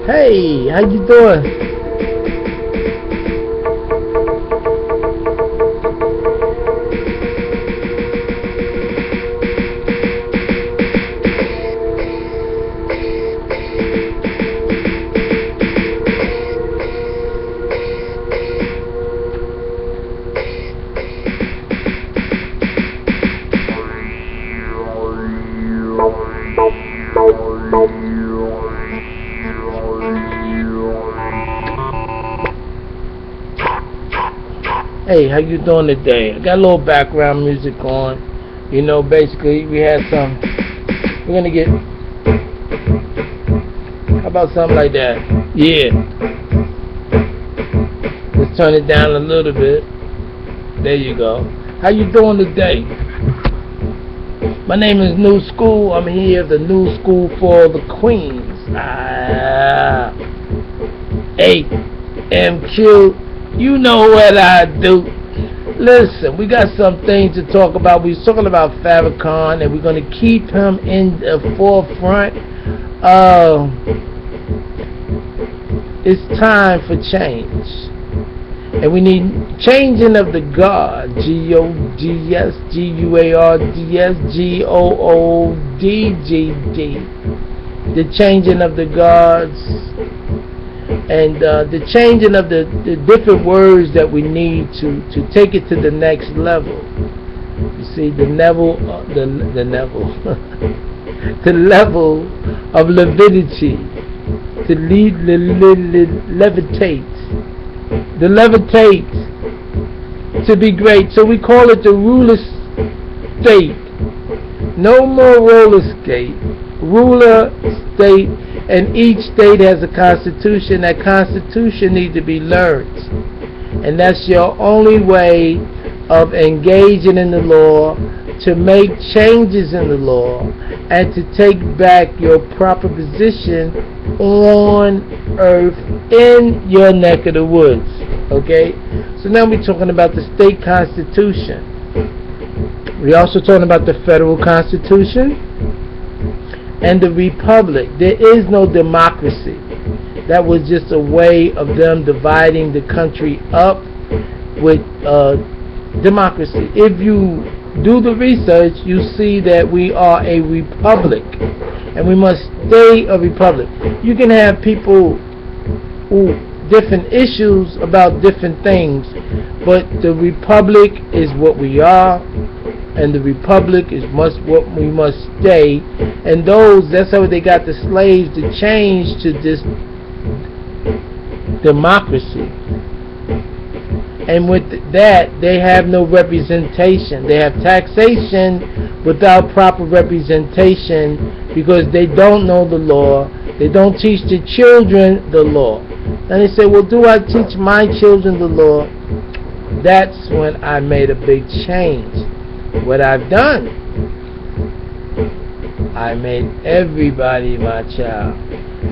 Hey, how you doing? Hey, how you doing today? I got a little background music on. You know, basically we had some. We're gonna get. How about something like that? Yeah. Let's turn it down a little bit. There you go. How you doing today? My name is New School. I'm here, the New School for the Queens. AMQ. You know what I do. Listen, we got some things to talk about. We was talking about Farrakhan, and we're going to keep him in the forefront. It's time for change. And we need changing of the guard. G-O-D-S, G-U-A-R-D-S, G-O-O-D-G-D. The changing of the guards. And the changing of the different words that we need to take it to the next level. You see, the level, the level of levidity, to levitate, the levitate, to be great. So we call it the ruler state. No more roller skate, ruler state. And each state has a constitution. That constitution needs to be learned. And that's your only way of engaging in the law, to make changes in the law, and to take back your proper position on earth in your neck of the woods. Okay? So now we're talking about the state constitution. We're also talking about the federal constitution and the republic. There is no democracy. That was just a way of them dividing the country up with democracy. If you do the research, you see that we are a republic, and we must stay a republic. You can have people who different issues about different things, but the republic is what we are, and the republic is what we must stay. And that's how they got the slaves to change to this democracy. And with that, they have no representation. They have taxation without proper representation, because they don't know the law. They don't teach the children the law. And they say, well, do I teach my children the law? That's when I made a big change. What I've done, I made everybody my child,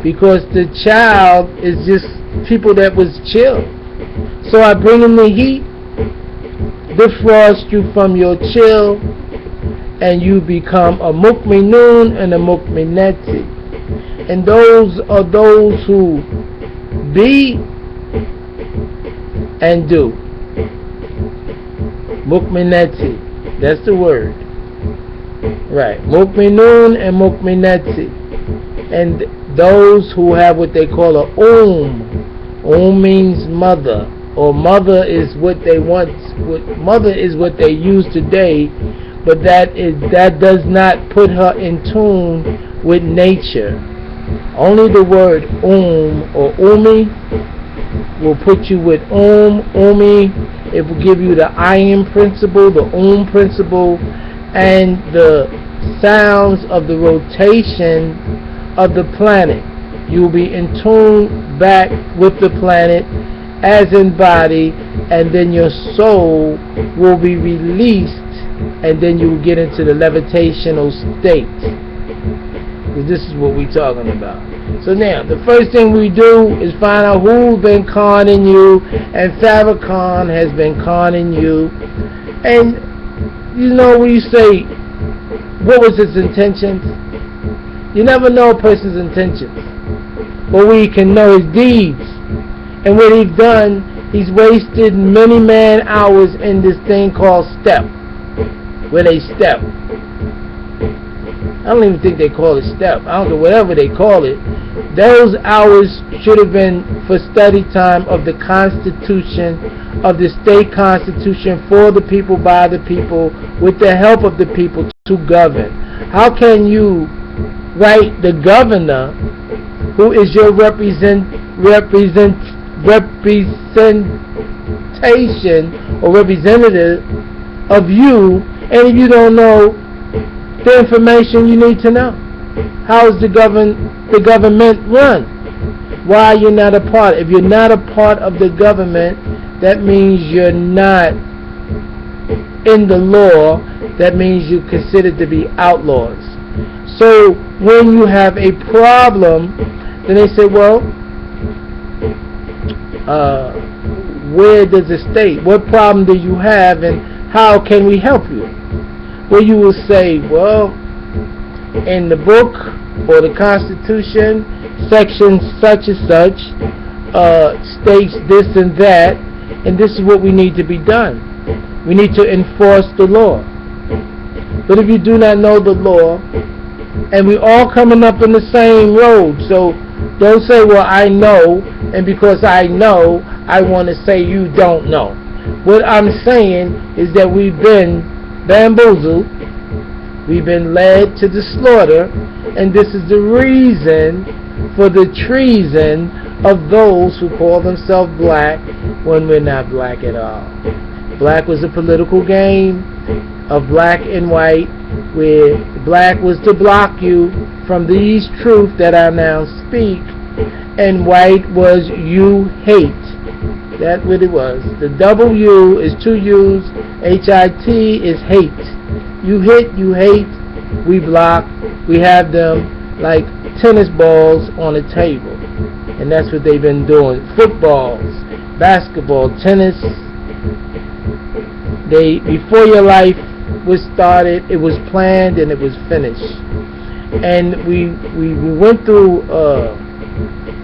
because the child is just people that was chill. So I bring in the heat, defrost you from your chill, and you become a mukminun and a mukmineti. And those are those who be and do. Mukmineti. That's the word. Right. Mukminun and mukmineti. And those who have what they call a means mother. Or mother is what they want. Mother is what they use today. But that does not put her in tune with nature. Only the word or umi will put you with umi. It will give you the ayin principle, the principle, and the sounds of the rotation of the planet. You will be in tune back with the planet as in body, and then your soul will be released, and then you will get into the levitational state. This is what we're talking about. So now, the first thing we do is find out who's been conning you, and Farrakhan has been conning you. And, you know, when you say, what was his intentions? You never know a person's intentions, but we can know his deeds. And what he's done, he's wasted many man hours in this thing called step, where they step. I don't even think they call it step. I don't know, whatever they call it. Those hours should have been for study time of the Constitution, of the state constitution, for the people, by the people, with the help of the people to govern. How can you write the governor, who is your representation or representative of you, and if you don't know the information you need to know? How is the government run? Why are you not a part? If you're not a part of the government, that means you're not in the law. That means you're considered to be outlaws. So when you have a problem, then they say, well, where does it state? What problem do you have, and how can we help you? Well, you will say, well, in the book or the Constitution, section such and such states this and that, and this is what we need to be done. We need to enforce the law. But if you do not know the law, and we all coming up in the same road, so don't say, well, I know, and because I know, I want to say you don't know. What I'm saying is that we've been bamboozled, we've been led to the slaughter, and this is the reason for the treason of those who call themselves black when we're not black at all. Black was a political game of black and white, where black was to block you from these truths that I now speak, and white was you hate. That's what it was. The double U is two U's, H-I-T is hate. You hit, you hate, we block, we have them like tennis balls on a table. And that's what they've been doing. Footballs, basketball, tennis. Before your life was started, it was planned and it was finished. And we went through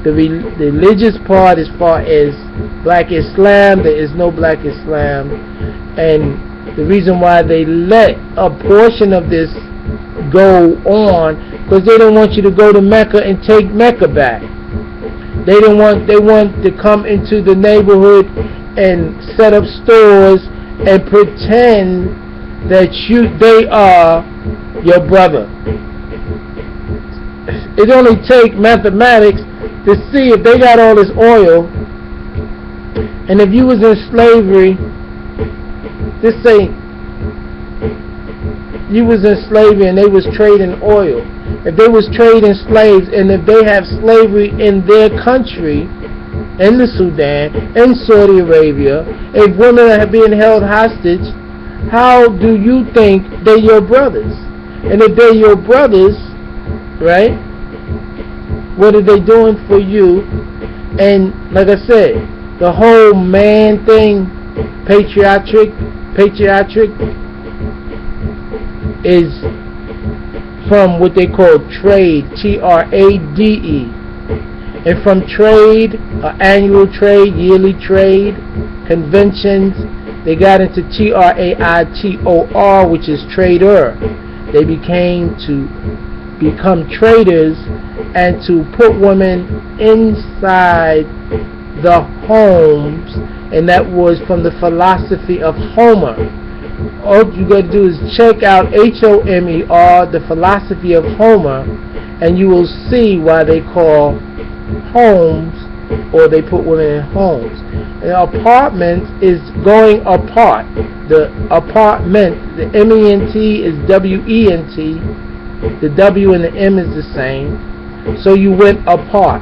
the religious part as far as black Islam. There is no black Islam, and the reason why they let a portion of this go on, because they don't want you to go to Mecca and take Mecca back. They want to come into the neighborhood and set up stores and pretend that they are your brother. It only takes mathematics to see if they got all this oil, and if you was in slavery, just say you was in slavery and they was trading oil. If they was trading slaves, and if they have slavery in their country, in the Sudan, in Saudi Arabia, if women are being held hostage, how do you think they're your brothers? And if they're your brothers, right, what are they doing for you? And like I said, the whole man thing, patriotic is from what they call trade, T-R-A-D-E. And from trade, annual trade, yearly trade, conventions, they got into T-R-A-I-T-O-R, which is trader. They become traders, and to put women inside the homes, and that was from the philosophy of Homer. All you got to do is check out Homer, the philosophy of Homer, and you will see why they call homes, or they put women in homes. An apartment is going apart. The apartment, the M-E-N-T is W-E-N-T. The W and the M is the same. So you went apart.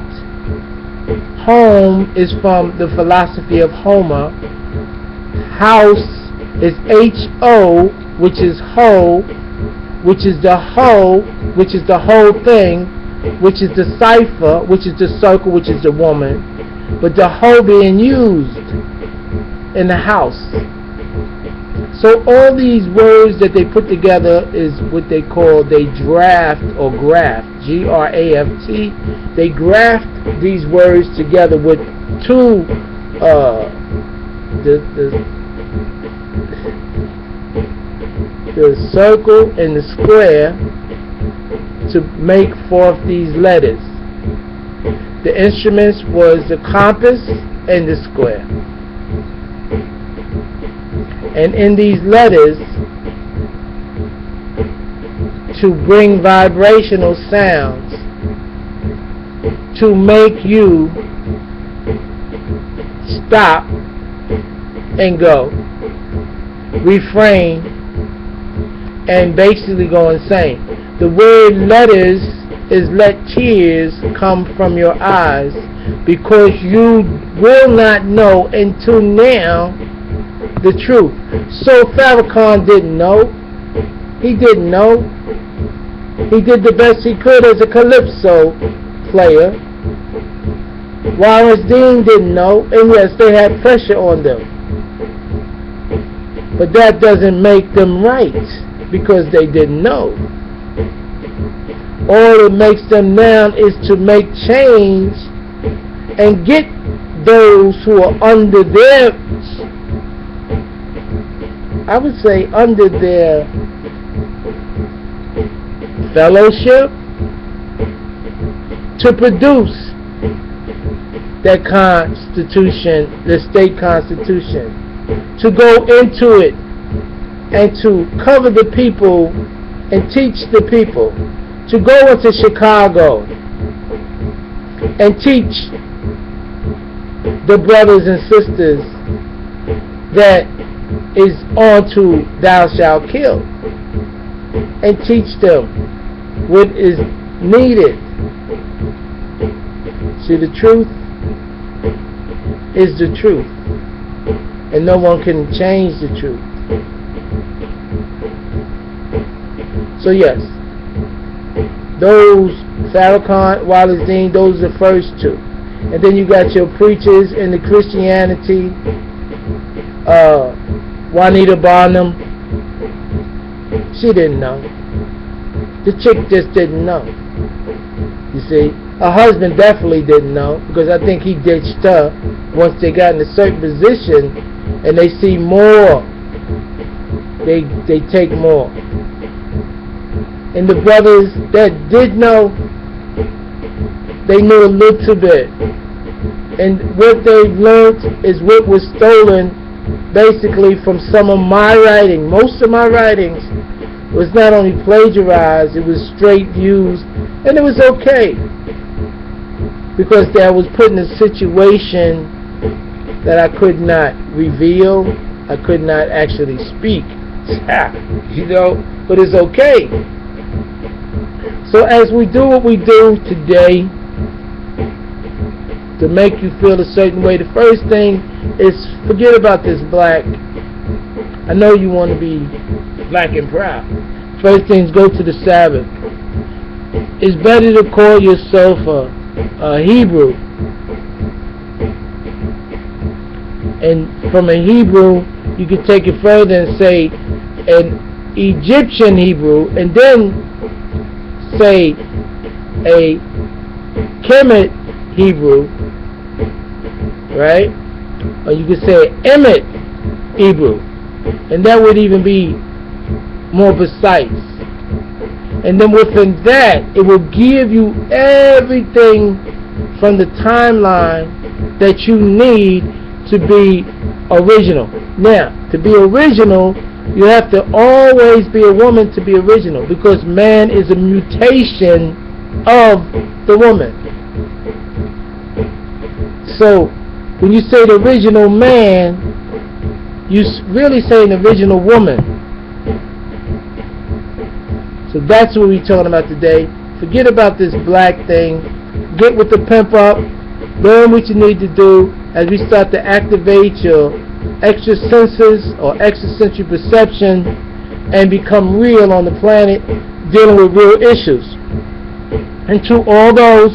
Home is from the philosophy of Homer. House is H-O, which is whole, which is the whole, which is the whole thing, which is the cipher, which is the circle, which is the woman, but the whole being used in the house. So all these words that they put together is what they call, they draft or graft, G-R-A-F-T. They graft these words together with two, the circle and the square to make forth these letters. The instruments was the compass and the square. And in these letters, to bring vibrational sounds, to make you stop and go, refrain, and basically go insane. The word letters is let tears come from your eyes, because you will not know until now the truth. So Farrakhan didn't know. He didn't know. He did the best he could as a calypso player. Wallace Dean didn't know, and yes, they had pressure on them. But that doesn't make them right, because they didn't know. All it makes them now is to make change and get those who are under their, I would say, under their fellowship, to produce that constitution, the state constitution, to go into it and to cover the people and teach the people, to go into Chicago and teach the brothers and sisters that is on to thou shalt kill, and teach them what is needed. See, the truth is the truth, and no one can change the truth. So yes, those Farrakhan, Wallace Dean, those are the first two. And then you got your preachers in the Christianity, Juanita Barnum. She didn't know. The chick just didn't know. You see, her husband definitely didn't know, because I think he ditched her once they got in a certain position and they see more. They take more. And the brothers that did know, they knew a little bit. And what they've learned is what was stolen basically from some of my writing. Most of my writings was not only plagiarized, it was straight used, and it was okay, because I was put in a situation that I could not reveal, I could not actually speak, you know, but it's okay. So as we do what we do today to make you feel a certain way, the first thing is forget about this black. I know you want to be black and proud. First thing is go to the Sabbath. It's better to call yourself a Hebrew. And from a Hebrew, you can take it further and say an Egyptian Hebrew, and then say a Kemet Hebrew, right? Or you could say Emet Hebrew, and that would even be more precise. And then within that, it will give you everything from the timeline that you need to be original. Now, to be original, you have to always be a woman to be original, because man is a mutation of the woman. So when you say the original man, you really say an original woman. So that's what we're talking about today. Forget about this black thing. Get with the pimp up. Learn what you need to do as we start to activate your extra senses or extrasensory perception and become real on the planet, dealing with real issues. And to all those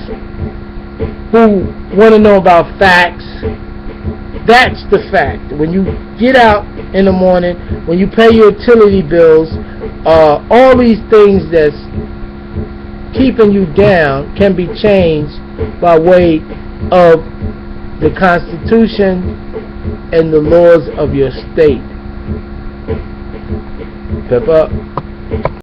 who want to know about facts, that's the fact. When you get out in the morning, when you pay your utility bills, all these things that's keeping you down can be changed by way of the Constitution and the laws of your state. Pep up.